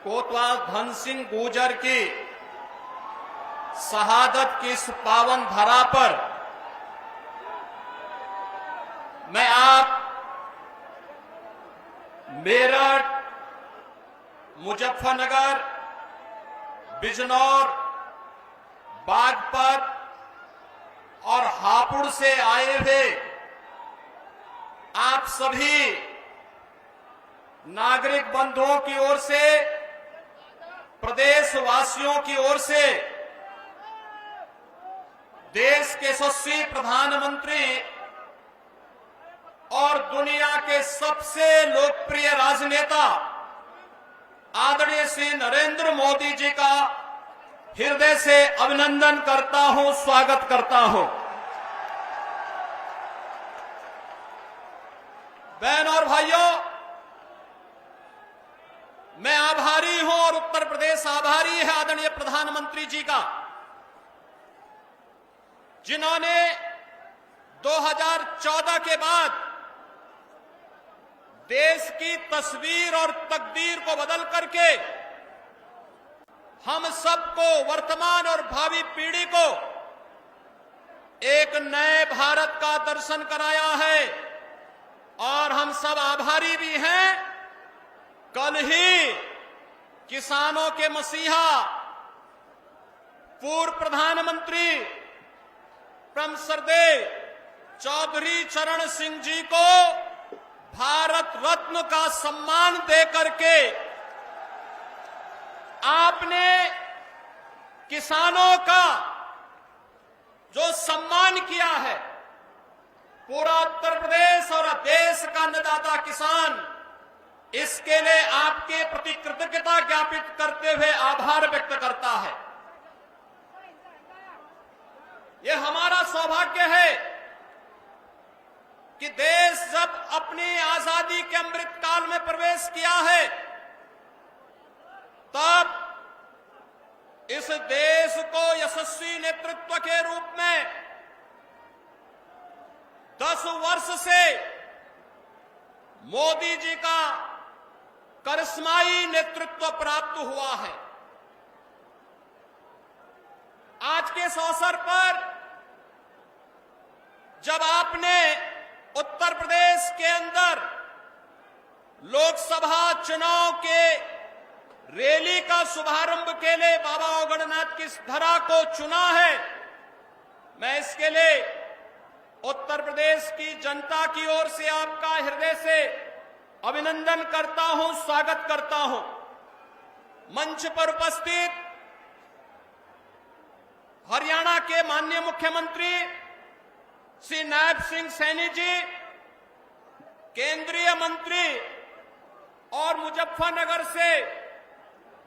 कोतवाल धन सिंह गुर्जर की शहादत की इस पावन धरा पर मैं आप मेरठ, मुजफ्फरनगर, बिजनौर, बागपत और हापुड़ से आए हुए आप सभी नागरिक बंधुओं की ओर से, प्रदेशवासियों की ओर से देश के यशस्वी प्रधानमंत्री और दुनिया के सबसे लोकप्रिय राजनेता आदरणीय श्री नरेंद्र मोदी जी का हृदय से अभिनंदन करता हूं, स्वागत करता हूं। बहन और भाइयों, मैं आभारी हूं और उत्तर प्रदेश आभारी है आदरणीय प्रधानमंत्री जी का, जिन्होंने 2014 के बाद देश की तस्वीर और तकदीर को बदल करके हम सबको, वर्तमान और भावी पीढ़ी को एक नए भारत का दर्शन कराया है और हम सब आभारी भी हैं। कल ही किसानों के मसीहा पूर्व प्रधानमंत्री परम श्रद्धेय चौधरी चरण सिंह जी को भारत रत्न का सम्मान देकर के आपने किसानों का जो सम्मान किया है, पूरा उत्तर प्रदेश और देश का अन्नदाता किसान इसके लिए आपके प्रति कृतज्ञता ज्ञापित करते हुए आभार व्यक्त करता है। यह हमारा सौभाग्य है कि देश जब अपनी आजादी के अमृत काल में प्रवेश किया है, तब इस देश को यशस्वी नेतृत्व के रूप में 10 वर्ष से मोदी जी का करिश्माई नेतृत्व प्राप्त हुआ है। आज के इस अवसर पर जब आपने उत्तर प्रदेश के अंदर लोकसभा चुनाव के रैली का शुभारंभ के लिए बाबा औगड़नाथ की इस धरा को चुना है, मैं इसके लिए उत्तर प्रदेश की जनता की ओर से आपका हृदय से अभिनंदन करता हूं, स्वागत करता हूं। मंच पर उपस्थित हरियाणा के माननीय मुख्यमंत्री श्री नायब सिंह सैनी जी, केंद्रीय मंत्री और मुजफ्फरनगर से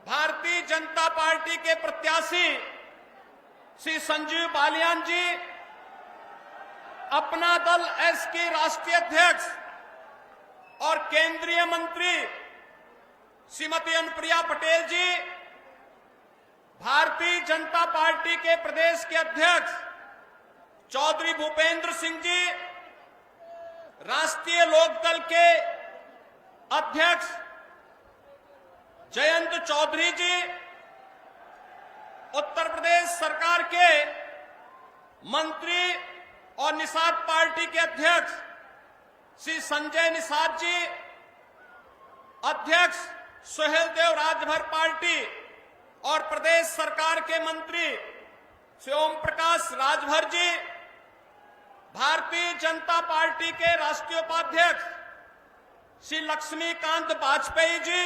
भारतीय जनता पार्टी के प्रत्याशी श्री संजीव बालियान जी, अपना दल एस के राष्ट्रीय अध्यक्ष और केंद्रीय मंत्री श्रीमती अनुप्रिया पटेल जी, भारतीय जनता पार्टी के प्रदेश के अध्यक्ष चौधरी भूपेंद्र सिंह जी, राष्ट्रीय लोकदल के अध्यक्ष जयंत चौधरी जी, उत्तर प्रदेश सरकार के मंत्री और निषाद पार्टी के अध्यक्ष श्री संजय निषाद जी, अध्यक्ष सुहेल देव राजभर पार्टी और प्रदेश सरकार के मंत्री श्री ओम प्रकाश राजभर जी, भारतीय जनता पार्टी के राष्ट्रीय उपाध्यक्ष श्री लक्ष्मीकांत वाजपेयी जी,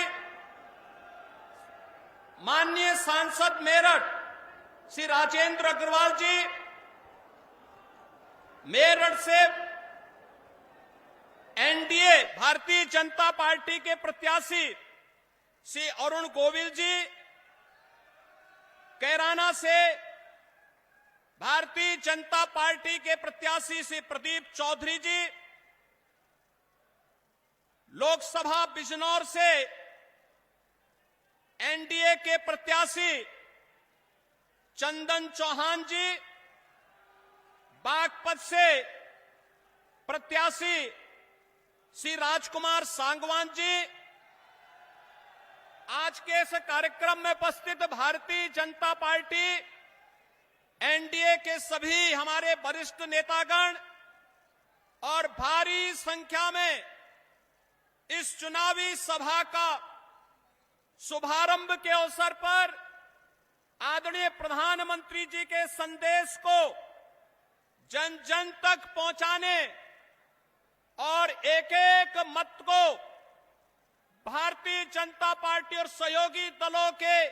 माननीय सांसद मेरठ श्री राजेंद्र अग्रवाल जी, मेरठ से एनडीए भारतीय जनता पार्टी के प्रत्याशी श्री अरुण गोविल जी, कैराना से भारतीय जनता पार्टी के प्रत्याशी श्री प्रदीप चौधरी जी, लोकसभा बिजनौर से एनडीए के प्रत्याशी चंदन चौहान जी, बागपत से प्रत्याशी श्री राजकुमार सांगवान जी, आज के इस कार्यक्रम में उपस्थित भारतीय जनता पार्टी, एनडीए के सभी हमारे वरिष्ठ नेतागण और भारी संख्या में इस चुनावी सभा का शुभारंभ के अवसर पर आदरणीय प्रधानमंत्री जी के संदेश को जन जन तक पहुंचाने और एक एक मत को भारतीय जनता पार्टी और सहयोगी दलों के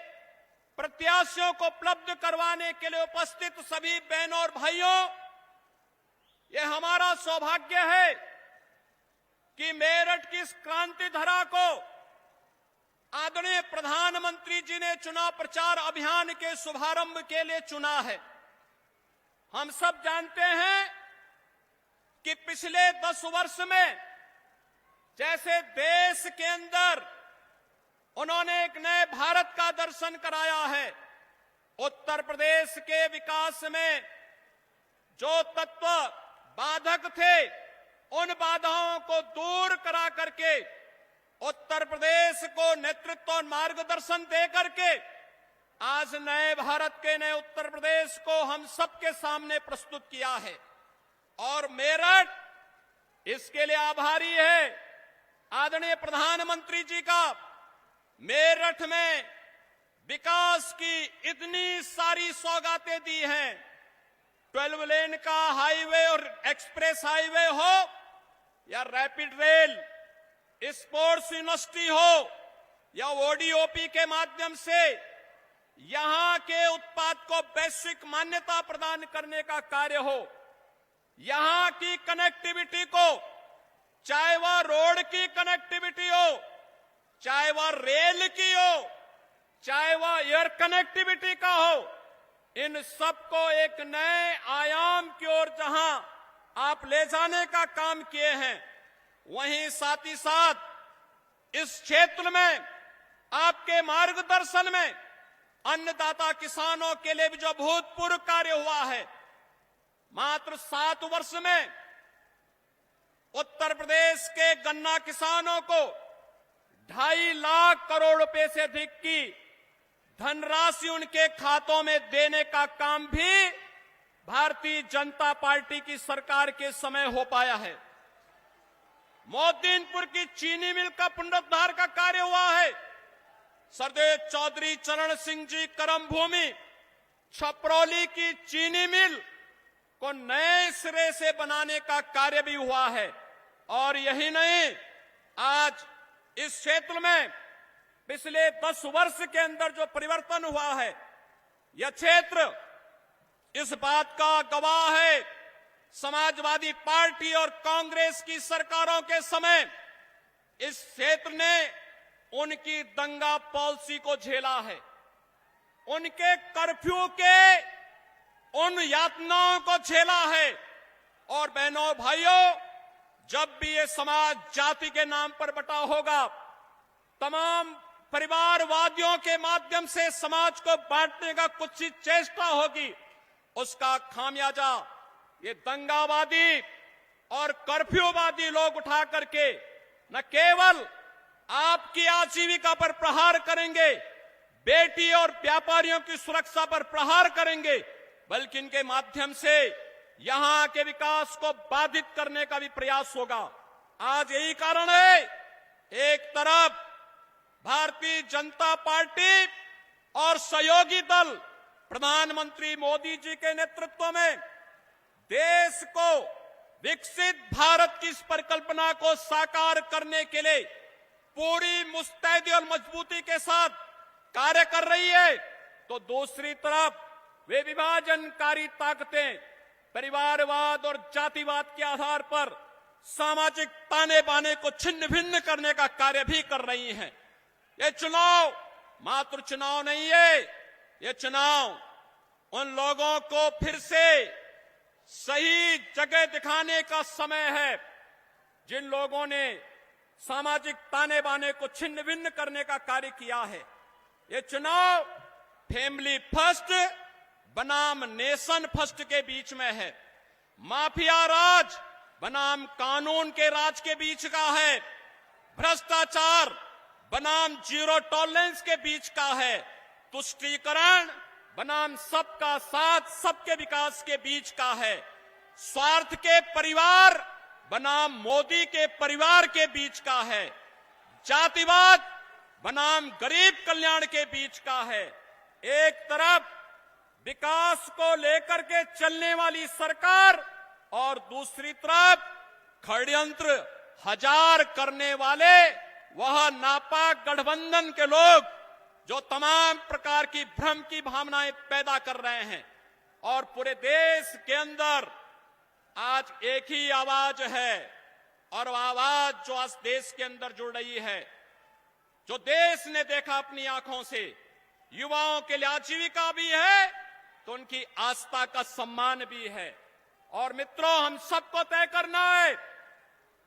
प्रत्याशियों को उपलब्ध करवाने के लिए उपस्थित सभी बहनों और भाइयों, ये हमारा सौभाग्य है कि मेरठ की इस क्रांति धरा को आदरणीय प्रधानमंत्री जी ने चुनाव प्रचार अभियान के शुभारंभ के लिए चुना है। हम सब जानते हैं कि पिछले 10 वर्ष में जैसे देश के अंदर उन्होंने एक नए भारत का दर्शन कराया है, उत्तर प्रदेश के विकास में जो तत्व बाधक थे उन बाधाओं को दूर करा करके उत्तर प्रदेश को नेतृत्व और मार्गदर्शन दे करके आज नए भारत के नए उत्तर प्रदेश को हम सबके सामने प्रस्तुत किया है। और मेरठ इसके लिए आभारी है आदरणीय प्रधानमंत्री जी का। मेरठ में विकास की इतनी सारी सौगातें दी हैं, 12 लेन का हाईवे और एक्सप्रेस हाईवे हो या रैपिड रेल, स्पोर्ट्स यूनिवर्सिटी हो या ओडीओपी के माध्यम से यहां के उत्पाद को वैश्विक मान्यता प्रदान करने का कार्य हो, यहां की कनेक्टिविटी को, चाहे वह रोड की कनेक्टिविटी हो, चाहे वह रेल की हो, चाहे वह एयर कनेक्टिविटी का हो, इन सबको एक नए आयाम की ओर जहां आप ले जाने का काम किए हैं, वहीं साथ ही साथ इस क्षेत्र में आपके मार्गदर्शन में अन्नदाता किसानों के लिए भी जो अभूतपूर्व कार्य हुआ है, मात्र 7 वर्ष में उत्तर प्रदेश के गन्ना किसानों को 2.5 लाख करोड़ रुपए से अधिक की धनराशि उनके खातों में देने का काम भी भारतीय जनता पार्टी की सरकार के समय हो पाया है। मोदीनपुर की चीनी मिल का पुनरुद्धार का कार्य हुआ है। सरदेव चौधरी चरण सिंह जी कर्मभूमि छपरौली की चीनी मिल को नए सिरे से बनाने का कार्य भी हुआ है। और यही नहीं, आज इस क्षेत्र में पिछले 10 वर्ष के अंदर जो परिवर्तन हुआ है, यह क्षेत्र इस बात का गवाह है। समाजवादी पार्टी और कांग्रेस की सरकारों के समय इस क्षेत्र ने उनकी दंगा पॉलिसी को झेला है, उनके कर्फ्यू के उन यातनाओं को झेला है। और बहनों भाइयों, जब भी ये समाज जाति के नाम पर बटा होगा, तमाम परिवारवादियों के माध्यम से समाज को बांटने का कुछ ही चेष्टा होगी, उसका खामियाजा ये दंगावादी और कर्फ्यूवादी लोग उठा करके न केवल आपकी आजीविका पर प्रहार करेंगे, बेटी और व्यापारियों की सुरक्षा पर प्रहार करेंगे, बल्कि इनके माध्यम से यहां के विकास को बाधित करने का भी प्रयास होगा। आज यही कारण है, एक तरफ भारतीय जनता पार्टी और सहयोगी दल प्रधानमंत्री मोदी जी के नेतृत्व में देश को विकसित भारत की इस परिकल्पना को साकार करने के लिए पूरी मुस्तैदी और मजबूती के साथ कार्य कर रही है, तो दूसरी तरफ वे विभाजनकारी ताकतें परिवारवाद और जातिवाद के आधार पर सामाजिक ताने बाने को छिन्न भिन्न करने का कार्य भी कर रही हैं। ये चुनाव मात्र चुनाव नहीं है, ये चुनाव उन लोगों को फिर से सही जगह दिखाने का समय है जिन लोगों ने सामाजिक ताने बाने को छिन्न भिन्न करने का कार्य किया है। ये चुनाव फैमिली फर्स्ट बनाम नेशन फर्स्ट के बीच में है, माफिया राज बनाम कानून के राज के बीच का है, भ्रष्टाचार बनाम जीरो टॉलरेंस के बीच का है। तुष्टीकरण बनाम सबका साथ सबके विकास के बीच का है। स्वार्थ के परिवार बनाम मोदी के परिवार के बीच का है। जातिवाद बनाम गरीब कल्याण के बीच का है। एक तरफ विकास को लेकर के चलने वाली सरकार और दूसरी तरफ षड्यंत्र हजार करने वाले वह नापाक गठबंधन के लोग जो तमाम प्रकार की भ्रम की भावनाएं पैदा कर रहे हैं। और पूरे देश के अंदर आज एक ही आवाज है, और वह आवाज जो आज देश के अंदर जुड़ रही है, जो देश ने देखा अपनी आंखों से, युवाओं के लिए आजीविका भी है तो उनकी आस्था का सम्मान भी है। और मित्रों, हम सबको तय करना है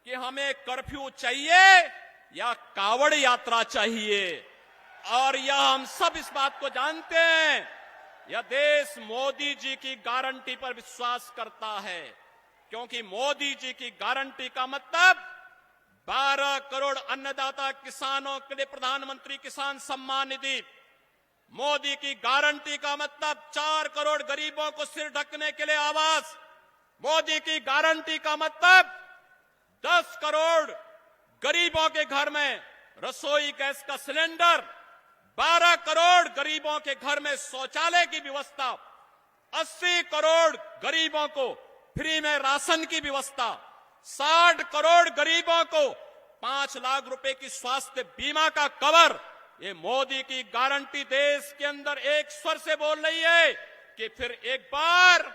कि हमें कर्फ्यू चाहिए या कावड़ यात्रा चाहिए। और यह हम सब इस बात को जानते हैं, यह देश मोदी जी की गारंटी पर विश्वास करता है, क्योंकि मोदी जी की गारंटी का मतलब 12 करोड़ अन्नदाता किसानों के लिए प्रधानमंत्री किसान सम्मान निधि, मोदी की गारंटी का मतलब 4 करोड़ गरीबों को सिर ढकने के लिए आवास, मोदी की गारंटी का मतलब 10 करोड़ गरीबों के घर में रसोई गैस का सिलेंडर, 12 करोड़ गरीबों के घर में शौचालय की व्यवस्था, 80 करोड़ गरीबों को फ्री में राशन की व्यवस्था, 60 करोड़ गरीबों को 5 लाख रुपए की स्वास्थ्य बीमा का कवर। ये मोदी की गारंटी देश के अंदर एक स्वर से बोल रही है कि फिर एक बार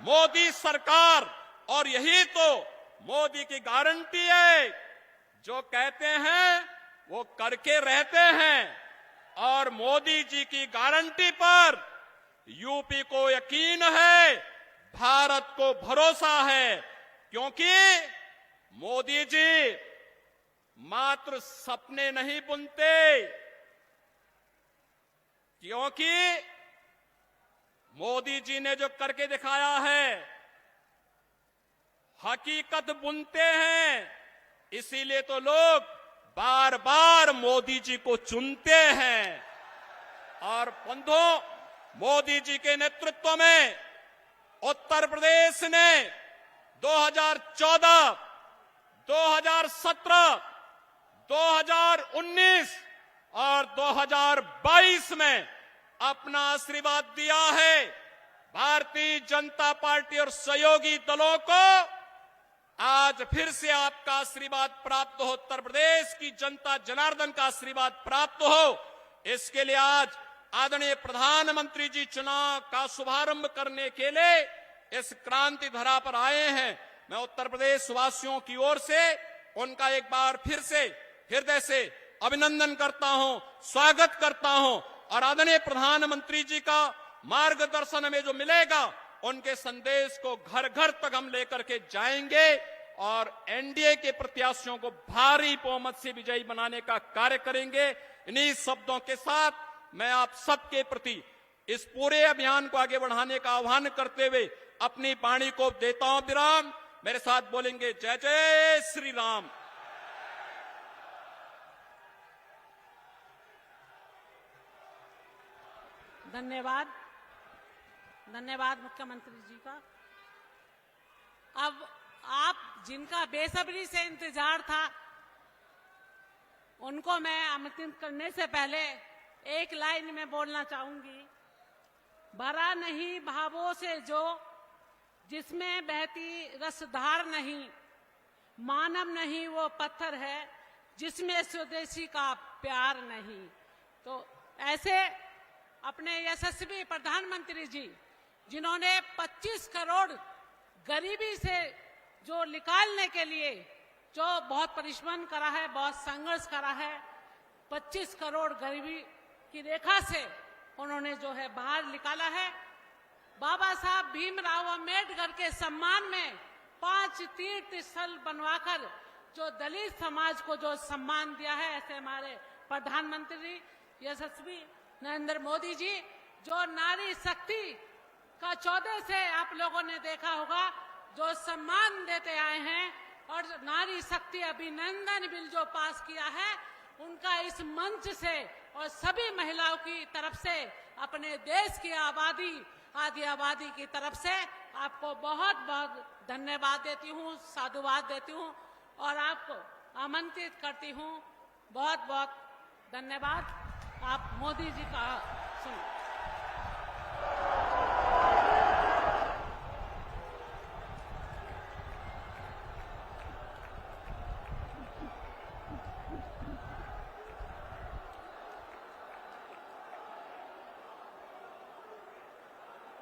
मोदी सरकार। और यही तो मोदी की गारंटी है, जो कहते हैं वो करके रहते हैं। और मोदी जी की गारंटी पर यूपी को यकीन है, भारत को भरोसा है, क्योंकि मोदी जी मात्र सपने नहीं बुनते, क्योंकि मोदी जी ने जो करके दिखाया है हकीकत बुनते हैं। इसीलिए तो लोग बार बार मोदी जी को चुनते हैं। और बंधुओं, मोदी जी के नेतृत्व में उत्तर प्रदेश ने 2014, 2017, 2019 और 2022 में अपना आशीर्वाद दिया है। भारतीय जनता पार्टी और सहयोगी दलों को आज फिर से आपका आशीर्वाद प्राप्त हो, उत्तर प्रदेश की जनता जनार्दन का आशीर्वाद प्राप्त हो। इसके लिए आज आदरणीय प्रधानमंत्री जी चुनाव का शुभारंभ करने के लिए इस क्रांति धरा पर आए हैं। मैं उत्तर प्रदेश वासियों की ओर से उनका एक बार फिर से हृदय से अभिनंदन करता हूं, स्वागत करता हूं। और आदरणीय प्रधानमंत्री जी का मार्गदर्शन हमें जो मिलेगा, उनके संदेश को घर घर तक हम लेकर के जाएंगे और एनडीए के प्रत्याशियों को भारी बहुमत से विजयी बनाने का कार्य करेंगे। इन्हीं शब्दों के साथ मैं आप सबके प्रति इस पूरे अभियान को आगे बढ़ाने का आह्वान करते हुए अपनी वाणी को देता हूं विराम। मेरे साथ बोलेंगे जय जय श्री राम। धन्यवाद, धन्यवाद मुख्यमंत्री जी का। अब आप जिनका बेसब्री से इंतजार था, उनको मैं आमंत्रित करने से पहले एक लाइन में बोलना चाहूंगी। भरा नहीं भावों से जो, जिसमें बहती रसधार नहीं, मानव नहीं वो पत्थर है, जिसमें स्वदेशी का प्यार नहीं। तो ऐसे अपने यशस्वी प्रधानमंत्री जी, जिन्होंने 25 करोड़ गरीबी से जो निकालने के लिए जो बहुत परिश्रम करा है, बहुत संघर्ष करा है, 25 करोड़ गरीबी की रेखा से उन्होंने जो है बाहर निकाला है। बाबा साहब भीमराव अंबेडकर के सम्मान में 5 तीर्थ स्थल बनवाकर जो दलित समाज को जो सम्मान दिया है, ऐसे हमारे प्रधानमंत्री यशस्वी नरेंद्र मोदी जी, जो नारी शक्ति का 14 से आप लोगों ने देखा होगा जो सम्मान देते आए हैं, और नारी शक्ति अभिनंदन बिल जो पास किया है, उनका इस मंच से और सभी महिलाओं की तरफ से अपने देश की आधी आबादी की तरफ से आपको बहुत बहुत धन्यवाद देती हूँ, साधुवाद देती हूँ और आपको आमंत्रित करती हूँ। बहुत बहुत धन्यवाद। आप मोदी जी का सुनो।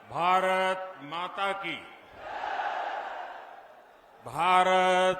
भारत माता की। भारत